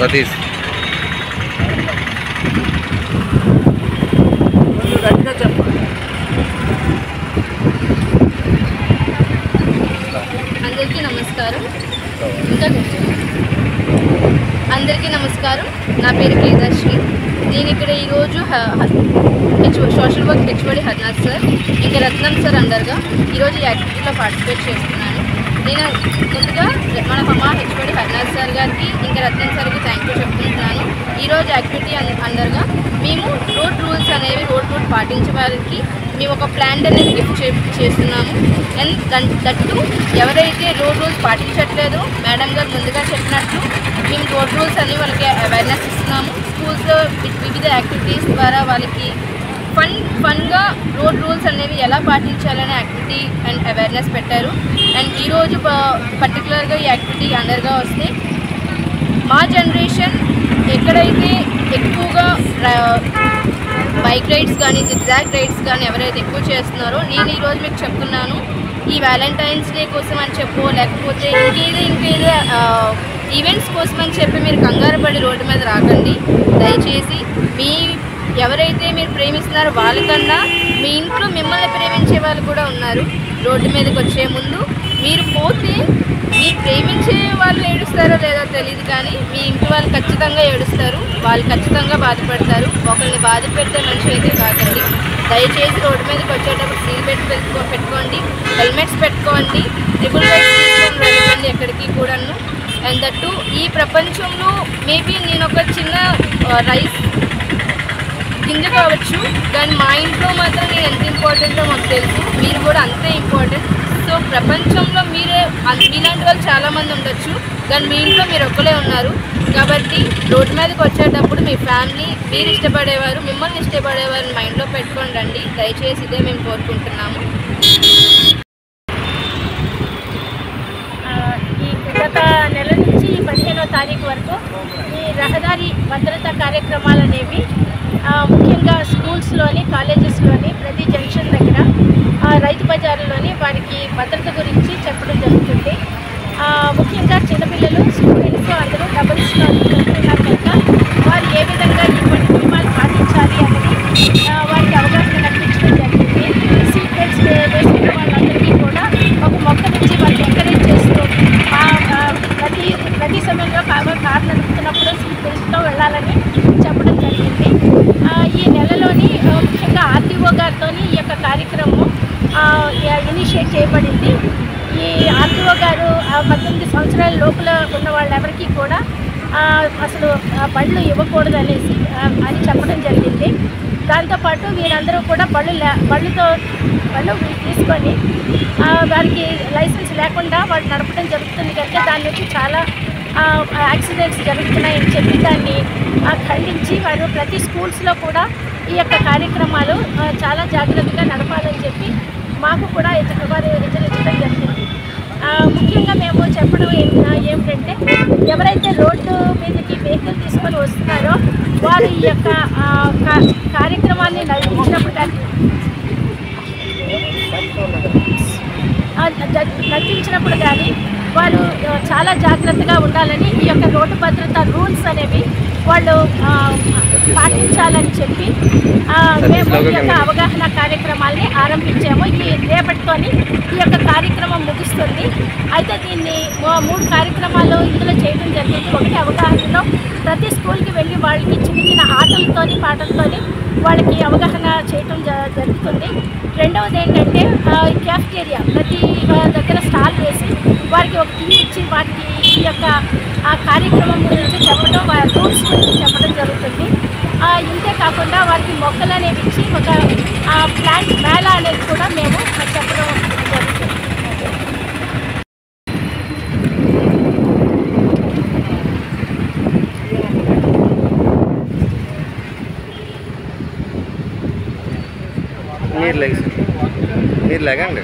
సతీష్. అందరికీ నమస్కారం. నా పేరు కేదార్శ్రీ. నేను ఇక్కడ ఈరోజు social work HOD Harnath sir, ఇంకా రత్నం సార్ అండర్గా ఈరోజు ఈ యాక్టివిటీలో పార్టిసిపేట్ చేస్తున్నాను. నేను ముందుగా మన మా హెచ్ఓడి హర్నాథ్ సార్ గారికి ఇంకా రత్నం సార్కి థ్యాంక్ యూ చెప్తున్నాను. ఈరోజు యాక్టివిటీ అండర్గా మేము రోడ్ రూల్స్ అనేవి రోడ్ పాటించే వారికి మేము ఒక ప్లాన్ అనేది గిఫ్ట్ చేస్తున్నాము. అండ్ దట్టు ఎవరైతే రోడ్ రూల్స్ పాటించట్లేదు మేడం గారు ముందుగా చెప్పినట్లు మేము రోడ్ రూల్స్ అనేవి వాళ్ళకి అవేర్నెస్ ఇస్తున్నాము. స్కూల్స్లో వివిధ యాక్టివిటీస్ ద్వారా వాళ్ళకి ఫన్గా రోడ్ రూల్స్ అనేవి ఎలా పాటించాలనే యాక్టివిటీ అండ్ అవేర్నెస్ పెట్టారు. అండ్ ఈరోజు పర్టికులర్గా ఈ యాక్టివిటీ అండర్గా వస్తే మా జనరేషన్ ఎక్కడైతే ఎక్కువగా బైక్ రైడ్స్ కానీ జిగ్జాగ్ రైడ్స్ కానీ ఎవరైతే ఎక్కువ చేస్తున్నారో నేను ఈరోజు మీకు చెప్తున్నాను, ఈ వ్యాలంటైన్స్ డే కోసం అని చెప్పో లేకపోతే ఇంకేదో ఈవెంట్స్ కోసం అని చెప్పి మీరు కంగారు పడి రోడ్డు మీద రాకండి. దయచేసి ఎవరైతే మీరు ప్రేమిస్తున్నారో వాళ్ళకన్నా మీ ఇంట్లో మిమ్మల్ని ప్రేమించే వాళ్ళు కూడా ఉన్నారు. రోడ్డు మీదకి వచ్చే ముందు మీరు పోతే మీరు ప్రేమించే వాళ్ళు ఏడుస్తారో లేదో తెలియదు, కానీ మీ ఇంటి వాళ్ళు ఖచ్చితంగా ఏడుస్తారు, వాళ్ళు ఖచ్చితంగా బాధపడతారు. ఒకరిని బాధ పెట్టే మనిషి అయితే కాకండి. దయచేసి రోడ్డు మీదకి వచ్చేటప్పుడు సీల్ బెల్ట్ పెట్టుకోండి, హెల్మెట్స్ పెట్టుకోండి, ట్రిపుల్ బైక్స్ తీసుకొని వెళ్ళకండి ఎక్కడికి కూడాను. అండ్ దట్టు ఈ ప్రపంచంలో మేబీ నేను ఒక చిన్న రైస్ గింజ కావచ్చు, కానీ మా ఇంట్లో మాత్రం నేను ఎంత ఇంపార్టెంటో మాకు తెలుసు, మీరు కూడా అంతే ఇంపార్టెంట్. సో ప్రపంచంలో మీలాంటి వాళ్ళు చాలామంది ఉండొచ్చు, కానీ మీ ఇంట్లో మీరు ఒక్కలే ఉన్నారు. కాబట్టి రోడ్డు మీదకి వచ్చేటప్పుడు మీ ఫ్యామిలీ, మీరు ఇష్టపడేవారు, మిమ్మల్ని ఇష్టపడేవారు మైండ్లో పెట్టుకోండి అండి. దయచేసి ఇదే మేము కోరుకుంటున్నాము. గత నెల నుంచి 15వ తారీఖు వరకు ఈ రహదారి భద్రతా కార్యక్రమాలు అనేవి ముఖ్యంగా స్కూల్స్లోని కాలేజెస్లోని ప్రతి జంక్షన్ దగ్గర రైతు బజార్లోని వారికి భద్రత గురించి చెప్పడం జరుగుతుంది. ముఖ్యంగా చిన్నపిల్లలు స్టూడెంట్స్ అందరూ డబుల్స్లో వెళ్తున్నారు కనుక వారు ఏ విధంగా ఇటువంటి నియమాలు పాటించాలి అనేది వారికి అవగాహన కల్పించడం జరిగింది. సీట్ బెల్ట్స్ వేసుకున్న వాళ్ళందరికీ కూడా ఒక మొక్క నుంచి వారికి ఎంకరేజ్ చేస్తూ ప్రతి సమయంలో కారు నడుపుతున్నప్పుడు సీట్ బెల్ట్తో వెళ్ళాలని చెప్పడం జరిగింది. ఈ నెలలోని ముఖ్యంగా ఆర్టీఓ గారితో ఈ యొక్క కార్యక్రమం ఇనిషియేట్ చేయబడింది. ఈ ఆర్టీఓ గారు 18 సంవత్సరాల లోపల ఉన్న వాళ్ళెవరికీ కూడా అసలు బళ్ళు ఇవ్వకూడదు అనేసి అని చెప్పడం జరిగింది. దాంతోపాటు వీరందరూ కూడా బళ్ళు తీసుకొని వారికి లైసెన్స్ లేకుండా వాళ్ళు నడపడం జరుగుతుంది కనుక దాని నుంచి చాలా యాక్సిడెంట్స్ జరుగుతున్నాయని చెప్పి దాన్ని ఖండించి వారు ప్రతి స్కూల్స్లో కూడా ఈ యొక్క కార్యక్రమాలు చాలా జాగ్రత్తగా నడపాలని చెప్పి మాకు కూడా వారు హెచ్చరించడం జరిగింది. ముఖ్యంగా మేము చెప్పడం ఏమిటంటే ఎవరైతే రోడ్డు మీదకి వెహికల్ తీసుకొని వస్తున్నారో వారు ఈ యొక్క కార్యక్రమాన్ని నడిపించినప్పుడు కానీ వారు చాలా జాగ్రత్తగా ఉండాలని ఈ యొక్క రోడ్డు భద్రతా రూల్స్ అనేవి వాళ్ళు పాటించాలని చెప్పి మేము ఈ యొక్క అవగాహన కార్యక్రమాల్ని ఆరంభించాము. ఈ రేపటితోని ఈ యొక్క కార్యక్రమం ముగుస్తుంది. అయితే దీన్ని 3 కార్యక్రమాలు ఇందులో చేయడం జరిగింది. ఒకటి అవగాహనలో ప్రతి స్కూల్కి వెళ్ళి వాళ్ళకి చిన్న ఆటలతోని పాటలతోని వాళ్ళకి అవగాహన చేయటం జరుగుతుంది. రెండవది ఏంటంటే క్యాఫ్టేరియా ప్రతి దగ్గర స్టాల్ వేసి వారికి ఒక టీ ఇచ్చి వారికి ఈ యొక్క కార్యక్రమం గురించి చెప్పడం, వారి రూల్స్ గురించి చెప్పడం జరుగుతుంది. ఇంతే కాకుండా వారికి మొక్కలు అనేవి ఇచ్చి ఒక ప్లాంట్ మేళా అనేది కూడా మేము చెప్పడం జరుగుతుంది. మీరు లేకండి.